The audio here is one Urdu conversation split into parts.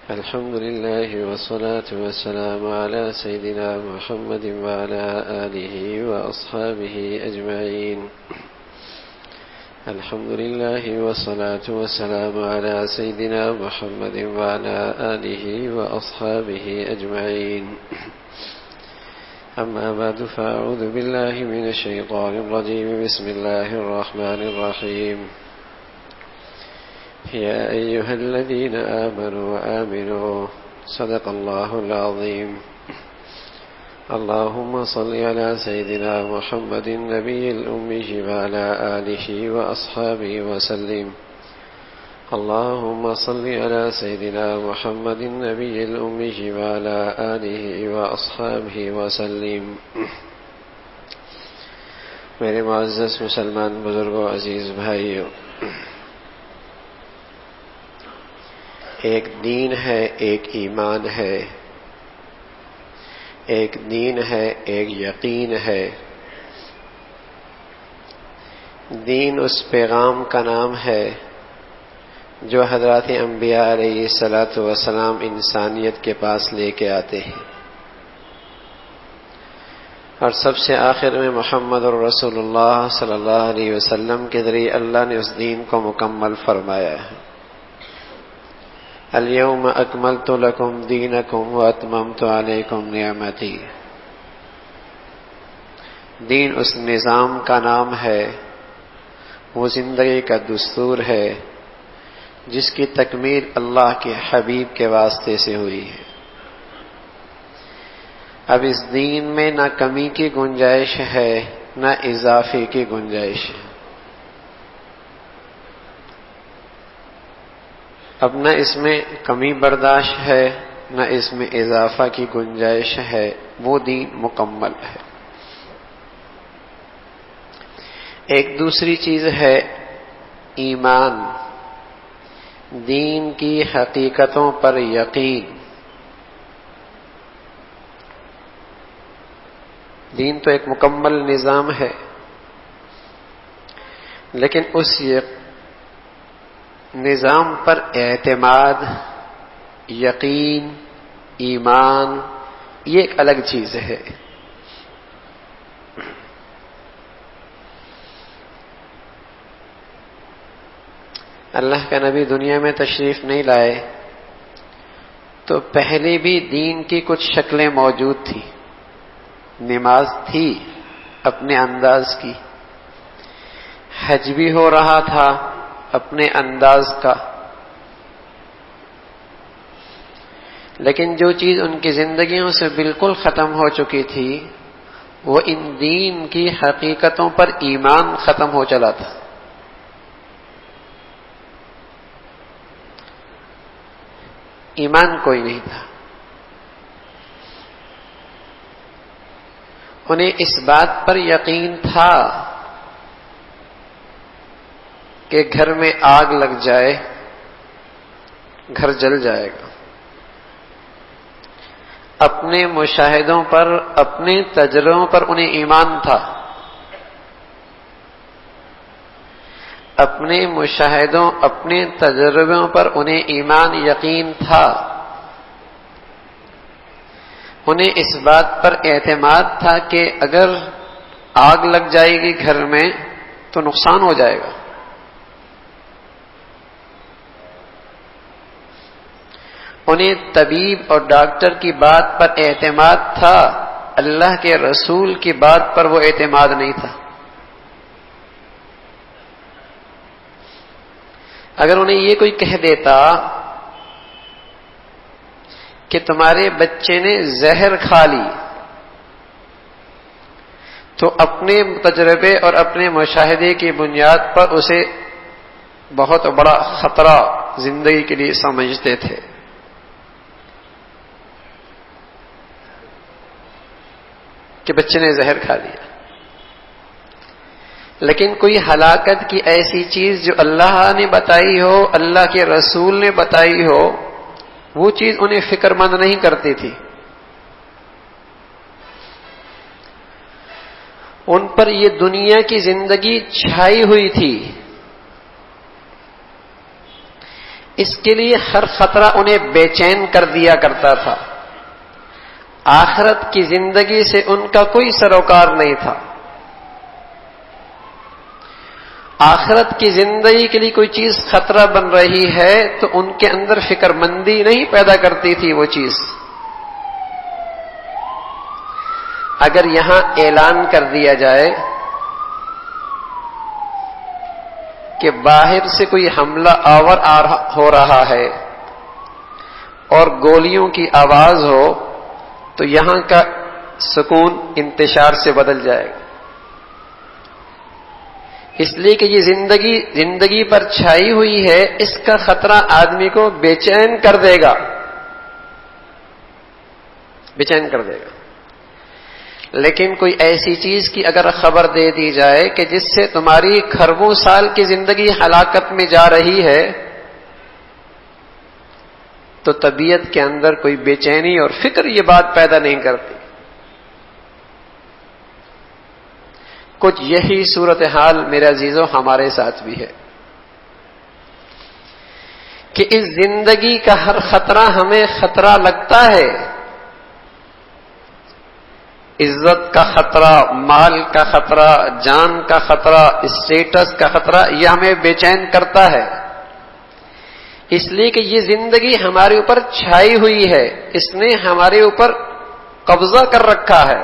الحمد لله والصلاة والسلام على سيدنا محمد وعلى آله وأصحابه أجمعين. الحمد لله والصلاة والسلام على سيدنا محمد وعلى آله وأصحابه أجمعين. أما بعد فأعوذ بالله من الشيطان الرجيم. بسم الله الرحمن الرحيم. يا أيها الذين آمنوا آمنوا صدق الله العظيم. اللهم صل على سيدنا محمد النبي الأمي وعلى آله وأصحابه وسلم. اللهم صل على سيدنا محمد النبي الأمي وعلى آله وأصحابه وسلم. میرے معزز مسلمان بزرگوں، عزیز بھائیوں، ایک دین ہے، ایک ایمان ہے، ایک دین ہے، ایک یقین ہے. دین اس پیغام کا نام ہے جو حضرات انبیاء علیہ الصلاۃ والسلام انسانیت کے پاس لے کے آتے ہیں، اور سب سے آخر میں محمد الرسول اللہ صلی اللہ علیہ وسلم کے ذریعے اللہ نے اس دین کو مکمل فرمایا ہے. اليوم اکملت لکم دینکم واتممت علیکم نعمتی. دین اس نظام کا نام ہے، وہ زندگی کا دستور ہے جس کی تکمیل اللہ کے حبیب کے واسطے سے ہوئی ہے. اب اس دین میں نہ کمی کی گنجائش ہے، نہ اضافے کی گنجائش ہے. اب نہ اس میں کمی برداشت ہے، نہ اس میں اضافہ کی گنجائش ہے. وہ دین مکمل ہے. ایک دوسری چیز ہے ایمان، دین کی حقیقتوں پر یقین. دین تو ایک مکمل نظام ہے، لیکن اس نظام پر اعتماد، یقین، ایمان، یہ ایک الگ چیز ہے. اللہ کا نبی دنیا میں تشریف نہیں لائے تو پہلے بھی دین کی کچھ شکلیں موجود تھی. نماز تھی اپنے انداز کی، حج بھی ہو رہا تھا اپنے انداز کا، لیکن جو چیز ان کی زندگیوں سے بالکل ختم ہو چکی تھی وہ ان دین کی حقیقتوں پر ایمان ختم ہو چلا تھا. ایمان کوئی نہیں تھا. انہیں اس بات پر یقین تھا کہ گھر میں آگ لگ جائے گھر جل جائے گا. اپنے مشاہدوں پر، اپنے تجربوں پر انہیں ایمان تھا. اپنے مشاہدوں، اپنے تجربوں پر انہیں ایمان، یقین تھا. انہیں اس بات پر اعتماد تھا کہ اگر آگ لگ جائے گی گھر میں تو نقصان ہو جائے گا. انہیں طبیب اور ڈاکٹر کی بات پر اعتماد تھا، اللہ کے رسول کی بات پر وہ اعتماد نہیں تھا. اگر انہیں یہ کوئی کہہ دیتا کہ تمہارے بچے نے زہر کھا لی تو اپنے تجربے اور اپنے مشاہدے کی بنیاد پر اسے بہت بڑا خطرہ زندگی کے لیے سمجھتے تھے. کہ بچے نے زہر کھا لیا. لیکن کوئی ہلاکت کی ایسی چیز جو اللہ نے بتائی ہو، اللہ کے رسول نے بتائی ہو، وہ چیز انہیں فکر مند نہیں کرتی تھی. ان پر یہ دنیا کی زندگی چھائی ہوئی تھی. اس کے لیے ہر خطرہ انہیں بے چین کر دیا کرتا تھا. آخرت کی زندگی سے ان کا کوئی سروکار نہیں تھا. آخرت کی زندگی کے لیے کوئی چیز خطرہ بن رہی ہے تو ان کے اندر فکر مندی نہیں پیدا کرتی تھی وہ چیز. اگر یہاں اعلان کر دیا جائے کہ باہر سے کوئی حملہ آور ہو رہا ہے اور گولیوں کی آواز ہو تو یہاں کا سکون انتشار سے بدل جائے گا. اس لیے کہ یہ زندگی پر چھائی ہوئی ہے، اس کا خطرہ آدمی کو بے چین کر دے گا، بے چین کر دے گا. لیکن کوئی ایسی چیز کی اگر خبر دے دی جائے کہ جس سے تمہاری کھربوں سال کی زندگی ہلاکت میں جا رہی ہے تو طبیعت کے اندر کوئی بے چینی اور فکر یہ بات پیدا نہیں کرتی. کچھ یہی صورتحال میرے عزیزوں ہمارے ساتھ بھی ہے کہ اس زندگی کا ہر خطرہ ہمیں خطرہ لگتا ہے. عزت کا خطرہ، مال کا خطرہ، جان کا خطرہ، اسٹیٹس کا خطرہ، یہ ہمیں بے چین کرتا ہے. اس لیے کہ یہ زندگی ہمارے اوپر چھائی ہوئی ہے، اس نے ہمارے اوپر قبضہ کر رکھا ہے.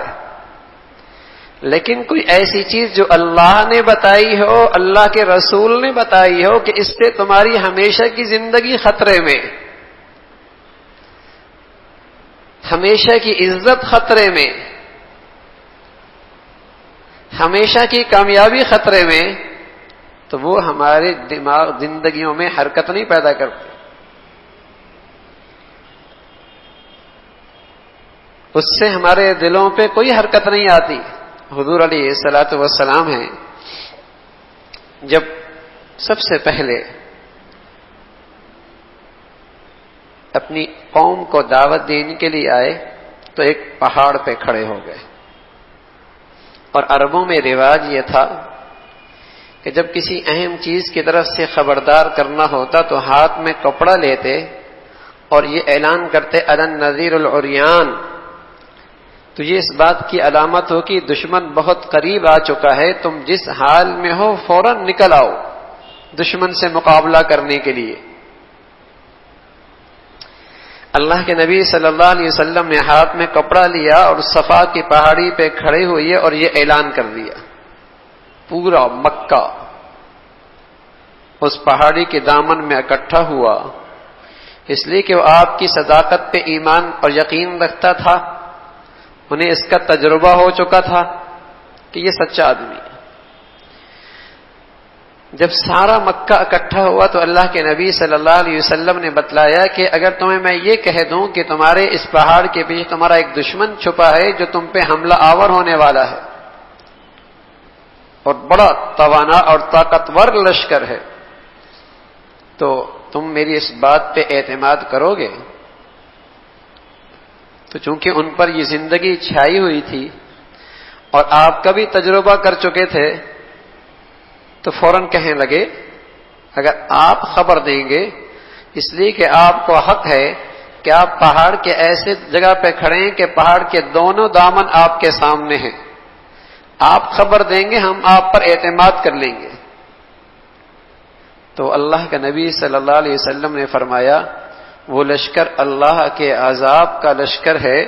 لیکن کوئی ایسی چیز جو اللہ نے بتائی ہو، اللہ کے رسول نے بتائی ہو کہ اس سے تمہاری ہمیشہ کی زندگی خطرے میں، ہمیشہ کی عزت خطرے میں، ہمیشہ کی کامیابی خطرے میں، تو وہ ہمارے دماغ زندگیوں میں حرکت نہیں پیدا کرتی. اس سے ہمارے دلوں پہ کوئی حرکت نہیں آتی. حضور علیہ الصلوۃ والسلام ہیں جب سب سے پہلے اپنی قوم کو دعوت دینے کے لیے آئے تو ایک پہاڑ پہ کھڑے ہو گئے. اور عربوں میں رواج یہ تھا کہ جب کسی اہم چیز کی طرف سے خبردار کرنا ہوتا تو ہاتھ میں کپڑا لیتے اور یہ اعلان کرتے اَلَا النَّذِيرُ الْعُرْيَانُ. تو یہ اس بات کی علامت ہو کہ دشمن بہت قریب آ چکا ہے، تم جس حال میں ہو فوراً نکل آؤ دشمن سے مقابلہ کرنے کے لیے. اللہ کے نبی صلی اللہ علیہ وسلم نے ہاتھ میں کپڑا لیا اور صفا کی پہاڑی پہ کھڑے ہوئے اور یہ اعلان کر دیا. پورا مکہ اس پہاڑی کے دامن میں اکٹھا ہوا، اس لیے کہ وہ آپ کی صداقت پہ ایمان اور یقین رکھتا تھا. انہیں اس کا تجربہ ہو چکا تھا کہ یہ سچا آدمی ہے. جب سارا مکہ اکٹھا ہوا تو اللہ کے نبی صلی اللہ علیہ وسلم نے بتلایا کہ اگر تمہیں میں یہ کہہ دوں کہ تمہارے اس پہاڑ کے پیچھے تمہارا ایک دشمن چھپا ہے جو تم پہ حملہ آور ہونے والا ہے اور بڑا توانا اور طاقتور لشکر ہے، تو تم میری اس بات پہ اعتماد کرو گے؟ تو چونکہ ان پر یہ زندگی چھائی ہوئی تھی اور آپ کا بھی تجربہ کر چکے تھے تو فوراً کہنے لگے اگر آپ خبر دیں گے، اس لیے کہ آپ کو حق ہے کہ آپ پہاڑ کے ایسے جگہ پہ کھڑے ہیں کہ پہاڑ کے دونوں دامن آپ کے سامنے ہیں، آپ خبر دیں گے ہم آپ پر اعتماد کر لیں گے. تو اللہ کے نبی صلی اللہ علیہ وسلم نے فرمایا وہ لشکر اللہ کے عذاب کا لشکر ہے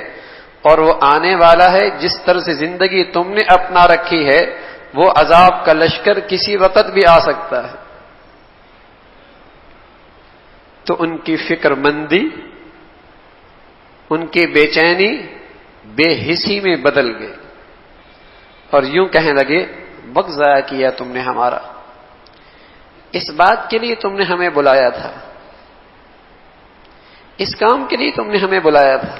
اور وہ آنے والا ہے. جس طرح سے زندگی تم نے اپنا رکھی ہے وہ عذاب کا لشکر کسی وقت بھی آ سکتا ہے. تو ان کی فکر مندی، ان کی بے چینی بے حسی میں بدل گئی اور یوں کہنے لگے وقت ضائع کیا تم نے ہمارا، اس بات کے لیے تم نے ہمیں بلایا تھا، اس کام کے لیے تم نے ہمیں بلایا تھا.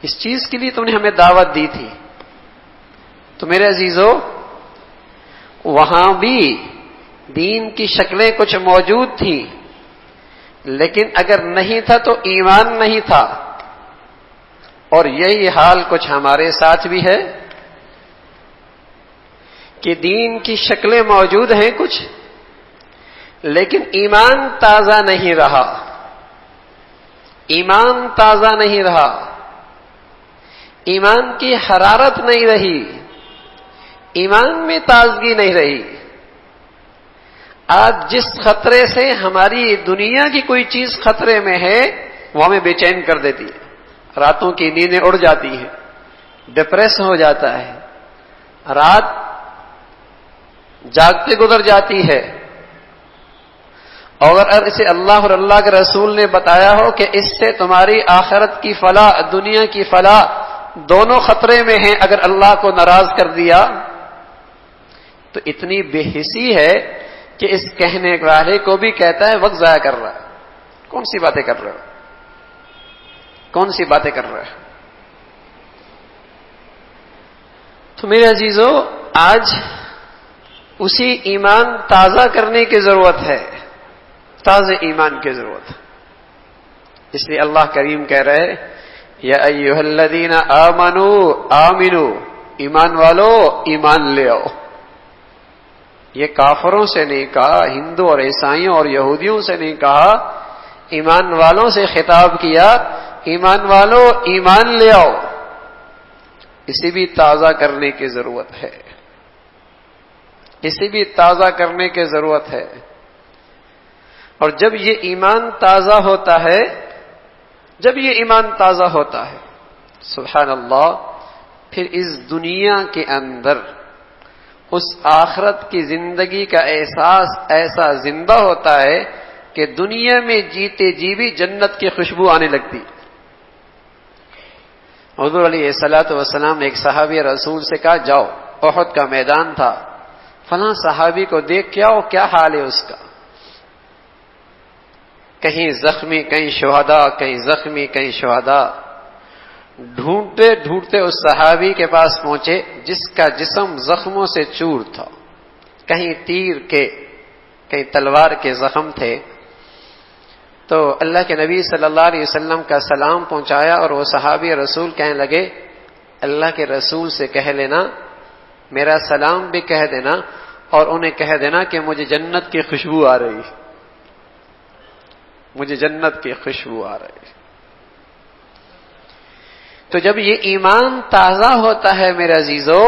اس چیز کے لیے تم نے ہمیں دعوت دی تھی. تو میرے عزیزو وہاں بھی دین کی شکلیں کچھ موجود تھیں، لیکن اگر نہیں تھا تو ایمان نہیں تھا. اور یہی حال کچھ ہمارے ساتھ بھی ہے کہ دین کی شکلیں موجود ہیں کچھ، لیکن ایمان تازہ نہیں رہا، ایمان تازہ نہیں رہا، ایمان کی حرارت نہیں رہی، ایمان میں تازگی نہیں رہی۔ آج جس خطرے سے ہماری دنیا کی کوئی چیز خطرے میں ہے وہ ہمیں بے چین کر دیتی ہے، راتوں کی نیندیں اڑ جاتی ہیں، ڈپریس ہو جاتا ہے، رات جاگتے گزر جاتی ہے۔ اور اگر اسے اللہ اور اللہ کے رسول نے بتایا ہو کہ اس سے تمہاری آخرت کی فلاح، دنیا کی فلاح دونوں خطرے میں ہیں اگر اللہ کو ناراض کر دیا، تو اتنی بے حسی ہے کہ اس کہنے والے کو بھی کہتا ہے وقت ضائع کر رہا ہے۔ کون سی باتیں کر رہے ہو، کون سی باتیں کر رہے ہیں؟ تو میرے عزیزو، آج اسی ایمان تازہ کرنے کی ضرورت ہے، تازہ ایمان کی ضرورت ہے۔ اس لیے اللہ کریم کہہ رہے یا ایھا الذین آمنوا آمنو، ایمان والو ایمان لے آؤ۔ یہ کافروں سے نہیں کہا، ہندو اور عیسائیوں اور یہودیوں سے نہیں کہا، ایمان والوں سے خطاب کیا، ایمان والو ایمان لے آؤ۔ اسے بھی تازہ کرنے کی ضرورت ہے، اسے بھی تازہ کرنے کی ضرورت ہے۔ اور جب یہ ایمان تازہ ہوتا ہے، جب یہ ایمان تازہ ہوتا ہے، سبحان اللہ، پھر اس دنیا کے اندر اس آخرت کی زندگی کا احساس ایسا زندہ ہوتا ہے کہ دنیا میں جیتے جی بھی جنت کی خوشبو آنے لگتی۔ حضور علیہ الصلوۃ والسلام نے ایک صحابی رسول سے کہا جاؤ، احد کا میدان تھا، فلاں صحابی کو دیکھ کے آؤ کیا حال ہے اس کا، کہیں زخمی کہیں شہداء، کہیں زخمی کہیں شہداء۔ ڈھونڈتے ڈھونڈتے اس صحابی کے پاس پہنچے جس کا جسم زخموں سے چور تھا، کہیں تیر کے کہیں تلوار کے زخم تھے۔ تو اللہ کے نبی صلی اللہ علیہ وسلم کا سلام پہنچایا اور وہ صحابی رسول کہنے لگے اللہ کے رسول سے کہہ لینا، میرا سلام بھی کہہ دینا اور انہیں کہہ دینا کہ مجھے جنت کی خوشبو آ رہی، مجھے جنت کی خوشبو آ رہی۔ تو جب یہ ایمان تازہ ہوتا ہے میرے عزیزو،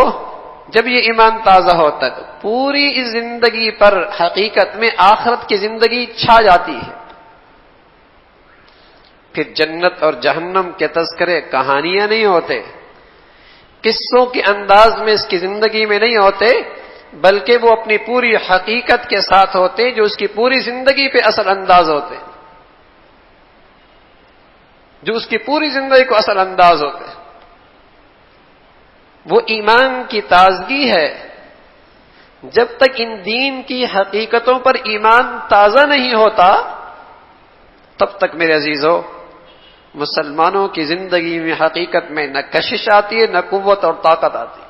جب یہ ایمان تازہ ہوتا ہے تو پوری اس زندگی پر حقیقت میں آخرت کی زندگی چھا جاتی ہے۔ پھر جنت اور جہنم کے تذکرے کہانیاں نہیں ہوتے، قصوں کے انداز میں اس کی زندگی میں نہیں ہوتے، بلکہ وہ اپنی پوری حقیقت کے ساتھ ہوتے جو اس کی پوری زندگی پہ اثر انداز ہوتے، جو اس کی پوری زندگی کو اثر انداز ہوتے۔ وہ ایمان کی تازگی ہے۔ جب تک ان دین کی حقیقتوں پر ایمان تازہ نہیں ہوتا تب تک میرے عزیزو مسلمانوں کی زندگی میں حقیقت میں نہ کشش آتی ہے نہ قوت اور طاقت آتی۔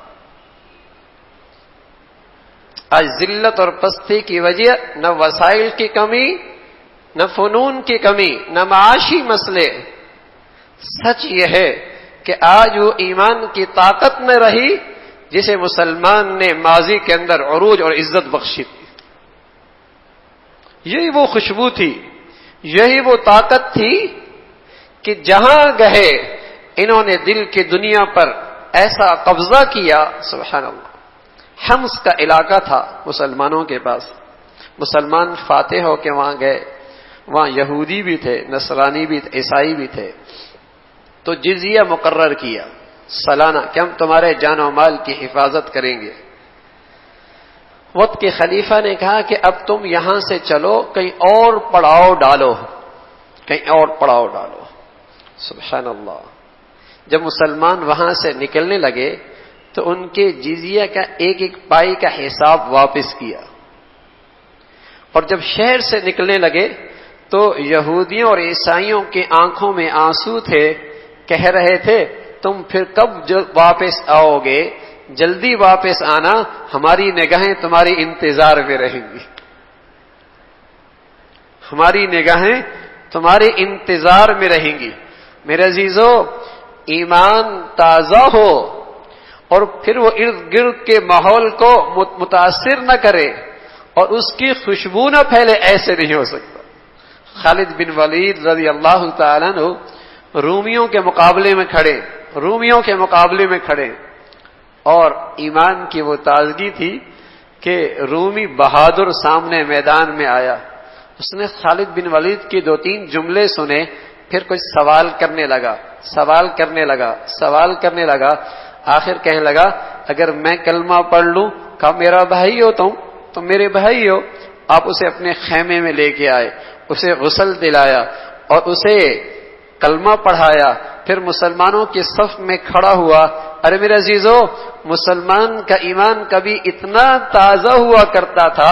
آج ذلت اور پستی کی وجہ نہ وسائل کی کمی، نہ فنون کی کمی، نہ معاشی مسئلے، سچ یہ ہے کہ آج وہ ایمان کی طاقت نہ رہی جسے مسلمان نے ماضی کے اندر عروج اور عزت بخشی تھی۔ یہی وہ خوشبو تھی، یہی وہ طاقت تھی کہ جہاں گئے انہوں نے دل کی دنیا پر ایسا قبضہ کیا، سبحان اللہ۔ حمص کا علاقہ تھا مسلمانوں کے پاس، مسلمان فاتح ہو کے وہاں گئے، وہاں یہودی بھی تھے، نصرانی بھی تھے، عیسائی بھی تھے، تو جزیہ مقرر کیا سالانہ کہ ہم تمہارے جان و مال کی حفاظت کریں گے۔ وقت کے خلیفہ نے کہا کہ اب تم یہاں سے چلو، کہیں اور پڑاؤ ڈالو، کہیں اور پڑاؤ ڈالو۔ سبحان اللہ۔ جب مسلمان وہاں سے نکلنے لگے تو ان کے جزیہ کا ایک ایک پائی کا حساب واپس کیا، اور جب شہر سے نکلنے لگے تو یہودیوں اور عیسائیوں کی آنکھوں میں آنسو تھے، کہہ رہے تھے تم پھر کب واپس آؤ گے، جلدی واپس آنا، ہماری نگاہیں تمہاری انتظار میں رہیں گی، ہماری نگاہیں تمہارے انتظار میں رہیں گی۔ میرے عزیزو، ایمان تازہ ہو اور پھر وہ ارد گرد کے ماحول کو متاثر نہ کرے اور اس کی خوشبو نہ پھیلے، ایسے نہیں ہو سکتا۔ خالد بن ولید رضی اللہ تعالیٰ عنہ رومیوں کے مقابلے میں کھڑے اور ایمان کی وہ تازگی تھی کہ رومی بہادر سامنے میدان میں آیا۔ اس نے خالد بن ولید کی 2-3 جملے سنے، پھر کچھ سوال کرنے لگا، آخر کہنے لگا اگر میں کلمہ پڑھ لوں، کہا میرا بھائی ہو تم میرے بھائی ہو۔ آپ اسے اپنے خیمے میں لے کے آئے، اسے غسل دلایا اور اسے کلمہ پڑھایا، پھر مسلمانوں کی صف میں کھڑا ہوا۔ ارے میرے عزیزو، مسلمان کا ایمان کبھی اتنا تازہ ہوا کرتا تھا،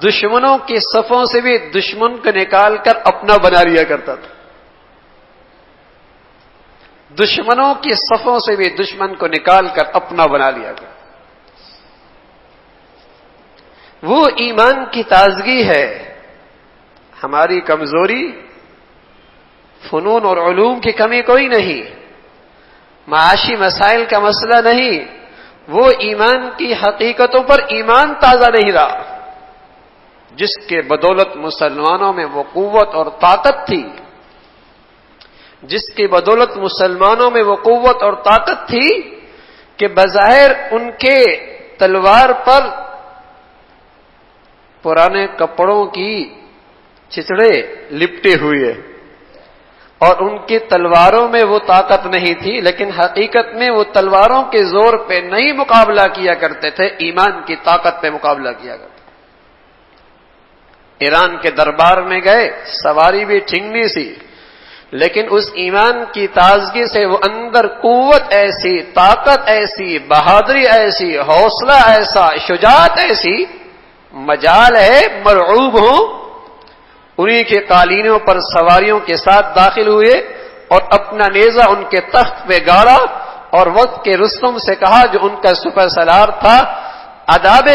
دشمنوں کی صفوں سے بھی دشمن کو نکال کر اپنا بنا لیا کرتا تھا، دشمنوں کی صفوں سے بھی دشمن کو نکال کر اپنا بنا لیا کرتا۔ وہ ایمان کی تازگی ہے۔ ہماری کمزوری فنون اور علوم کی کمی کوئی نہیں، معاشی مسائل کا مسئلہ نہیں، وہ ایمان کی حقیقتوں پر ایمان تازہ نہیں رہا جس کے بدولت مسلمانوں میں وہ قوت اور طاقت تھی، کہ بظاہر ان کے تلوار پر پرانے کپڑوں کی چتڑے لپٹے ہوئے اور ان کی تلواروں میں وہ طاقت نہیں تھی، لیکن حقیقت میں وہ تلواروں کے زور پہ نہیں مقابلہ کیا کرتے تھے، ایمان کی طاقت پہ مقابلہ کیا کرتے تھے۔ ایران کے دربار میں گئے، سواری بھی ٹھنگنی سی، لیکن اس ایمان کی تازگی سے وہ اندر قوت ایسی، طاقت ایسی، بہادری ایسی، حوصلہ ایسا، شجاعت ایسی، مجال ہے مرعوب ہوں، انہی کے قالینوں پر سواریوں کے ساتھ داخل ہوئے اور اپنا نیزہ ان کے تخت پہ گاڑا اور وقت کے رستم سے کہا جو ان کا سپر سالار تھا، آداب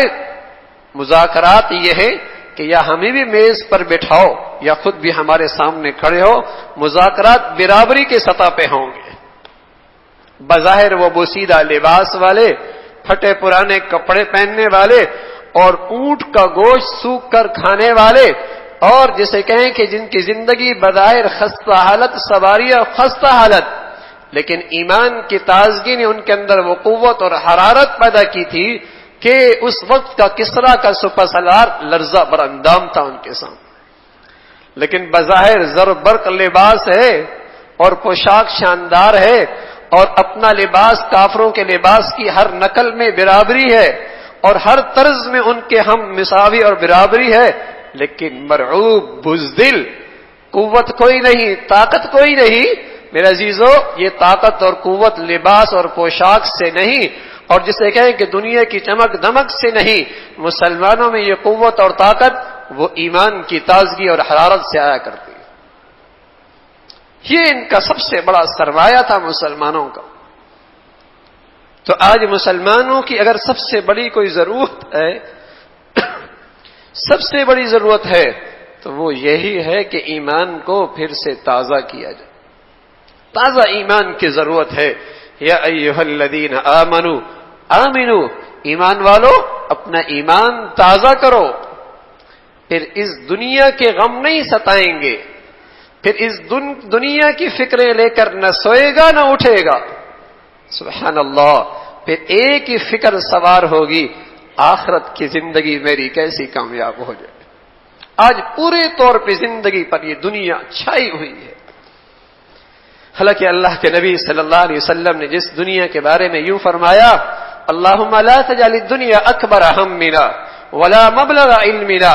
مذاکرات یہ ہے کہ یا ہمیں بھی میز پر بٹھاؤ یا خود بھی ہمارے سامنے کھڑے ہو، مذاکرات برابری کے سطح پہ ہوں گے۔ بظاہر وہ بوسیدہ لباس والے، پھٹے پرانے کپڑے پہننے والے اور اونٹ کا گوشت سوکھ کر کھانے والے، اور جسے کہیں کہ جن کی زندگی بظاہر خستہ حالت، سواریاں خستہ حالت، لیکن ایمان کی تازگی نے ان کے اندر وہ قوت اور حرارت پیدا کی تھی کہ اس وقت کا کسرا کا سپر سالار لرزہ بر اندام تھا ان کے سامنے۔ لیکن بظاہر زر برق لباس ہے اور پوشاک شاندار ہے اور اپنا لباس کافروں کے لباس کی ہر نقل میں برابری ہے اور ہر طرز میں ان کے ہم مساوی اور برابری ہے، لیکن مرعوب، بزدل، قوت کوئی نہیں، طاقت کوئی نہیں۔ میرے عزیزو، یہ طاقت اور قوت لباس اور پوشاک سے نہیں، اور جسے کہیں کہ دنیا کی چمک دمک سے نہیں، مسلمانوں میں یہ قوت اور طاقت وہ ایمان کی تازگی اور حرارت سے آیا کرتی ہے۔ یہ ان کا سب سے بڑا سرمایہ تھا مسلمانوں کا۔ تو آج مسلمانوں کی اگر سب سے بڑی کوئی ضرورت ہے، سب سے بڑی ضرورت ہے، تو وہ یہی ہے کہ ایمان کو پھر سے تازہ کیا جائے۔ تازہ ایمان کی ضرورت ہے۔ یا ایھا الذین آمنوا آمنوا، ایمان والو اپنا ایمان تازہ کرو، پھر اس دنیا کے غم نہیں ستائیں گے، پھر اس دنیا کی فکریں لے کر نہ سوئے گا نہ اٹھے گا۔ سبحان اللہ، پھر ایک ہی فکر سوار ہوگی، آخرت کی زندگی میری کیسی کامیاب ہو جائے۔ آج پورے طور پہ زندگی پر یہ دنیا چھائی ہوئی ہے، حالانکہ اللہ کے نبی صلی اللہ علیہ وسلم نے جس دنیا کے بارے میں یوں فرمایا، اللہم لا تجعل الدنیا اکبر ہمنا ولا مبلغ علمنا،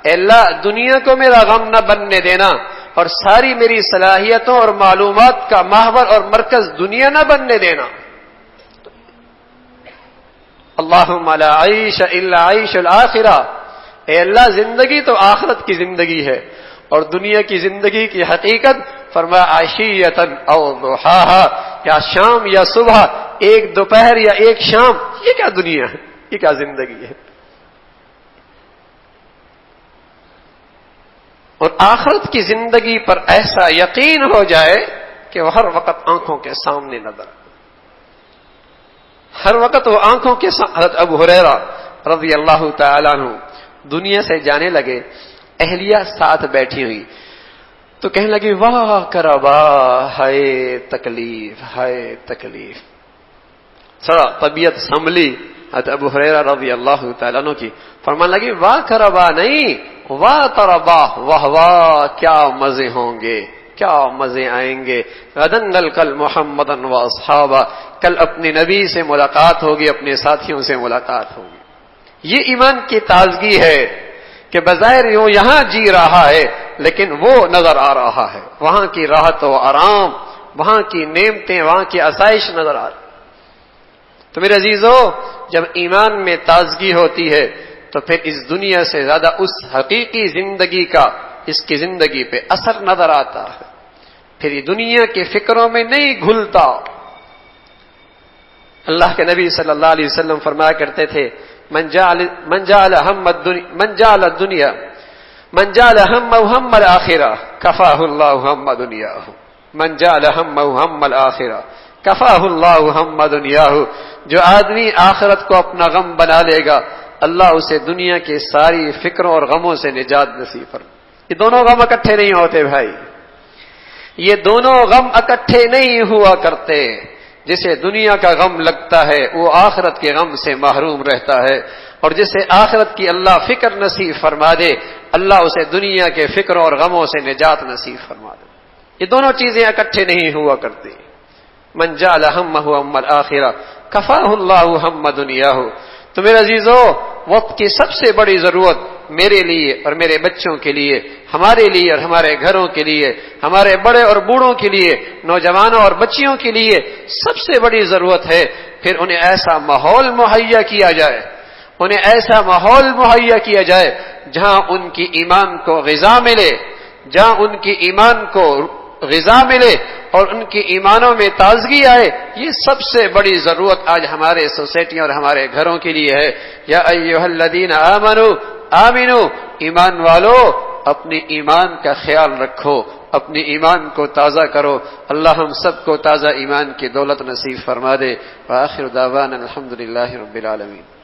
اے اللہ دنیا کو میرا غم نہ بننے دینا اور ساری میری صلاحیتوں اور معلومات کا محور اور مرکز دنیا نہ بننے دینا۔ اللہم لا عیش الا عیش الآخرہ، اے اللہ زندگی تو آخرت کی زندگی ہے، اور دنیا کی زندگی کی حقیقت فرمایا عشیۃ او ضحاہا، یا شام یا صبح، ایک دوپہر یا ایک شام، یہ کیا دنیا ہے، یہ کیا زندگی ہے۔ اور آخرت کی زندگی پر ایسا یقین ہو جائے کہ وہ ہر وقت آنکھوں کے سامنے نظر، ہر وقت وہ آنکھوں کے ساتھ حضرت ابو ہریرہ رضی اللہ تعالیٰ عنہ دنیا سے جانے لگے، اہلیہ ساتھ بیٹھی ہوئی، تو کہنے لگی واہ کربا، ہائے تکلیف، ہائے تکلیف. تھوڑا طبیعت سنبھلی حضرت ابو ہریرہ رضی اللہ تعالیٰ عنہ کی، فرمانے لگی واہ کربا نہیں، واہ تربا، واہ واہ کیا مزے ہوں گے، کیا مزے آئیں گے. غدن نلقل محمدًا و اصحابہ، کل اپنے نبی سے ملاقات ہوگی، اپنے ساتھیوں سے ملاقات ہوگی. یہ ایمان کی تازگی ہے کہ بظاہر وہ یہاں جی رہا ہے لیکن وہ نظر آ رہا ہے، وہاں کی راحت و آرام، وہاں کی نعمتیں، وہاں کی آسائش نظر آ رہی. تو میرے عزیزو، جب ایمان میں تازگی ہوتی ہے تو پھر اس دنیا سے زیادہ اس حقیقی زندگی کا اس کی زندگی پہ اثر نظر آتا ہے، پھر یہ دنیا کے فکروں میں نہیں گھلتا. اللہ کے نبی صلی اللہ علیہ وسلم فرمایا کرتے تھے من جعل همه هم الآخرة كفاه الله هم دنياه. من جعل همه هم الآخرة كفاه الله هم دنياه. جو آدمی آخرت کو اپنا غم بنا لے گا، اللہ اسے دنیا کے ساری فکروں اور غموں سے نجات نصیب فرمائے. یہ دونوں غم اکٹھے نہیں ہوتے بھائی، یہ دونوں غم اکٹھے نہیں ہوا کرتے. جسے دنیا کا غم لگتا ہے وہ آخرت کے غم سے محروم رہتا ہے، اور جسے آخرت کی اللہ فکر نصیب فرما دے، اللہ اسے دنیا کے فکروں اور غموں سے نجات نصیب فرما دے. یہ دونوں چیزیں اکٹھے نہیں ہوا کرتی. من جعل همه هم الآخرة كفاه الله هم دنياه. تو میرے عزیزو، وقت کی سب سے بڑی ضرورت میرے لیے اور میرے بچوں کے لیے، ہمارے لیے اور ہمارے گھروں کے لیے، ہمارے بڑے اور بوڑھوں کے لیے، نوجوانوں اور بچیوں کے لیے سب سے بڑی ضرورت ہے پھر انہیں ایسا ماحول مہیا کیا جائے، انہیں ایسا ماحول مہیا کیا جائے جہاں ان کی ایمان کو غذا ملے، جہاں ان کی ایمان کو غذا ملے اور ان کی ایمانوں میں تازگی آئے. یہ سب سے بڑی ضرورت آج ہمارے سوسائٹیوں اور ہمارے گھروں کے لیے ہے. یا ایھا الذین آمنوا آمنو، ایمان والو اپنے ایمان کا خیال رکھو، اپنے ایمان کو تازہ کرو. اللہ ہم سب کو تازہ ایمان کی دولت نصیب فرما دے. وآخر دعوانا الحمدللہ رب العالمین.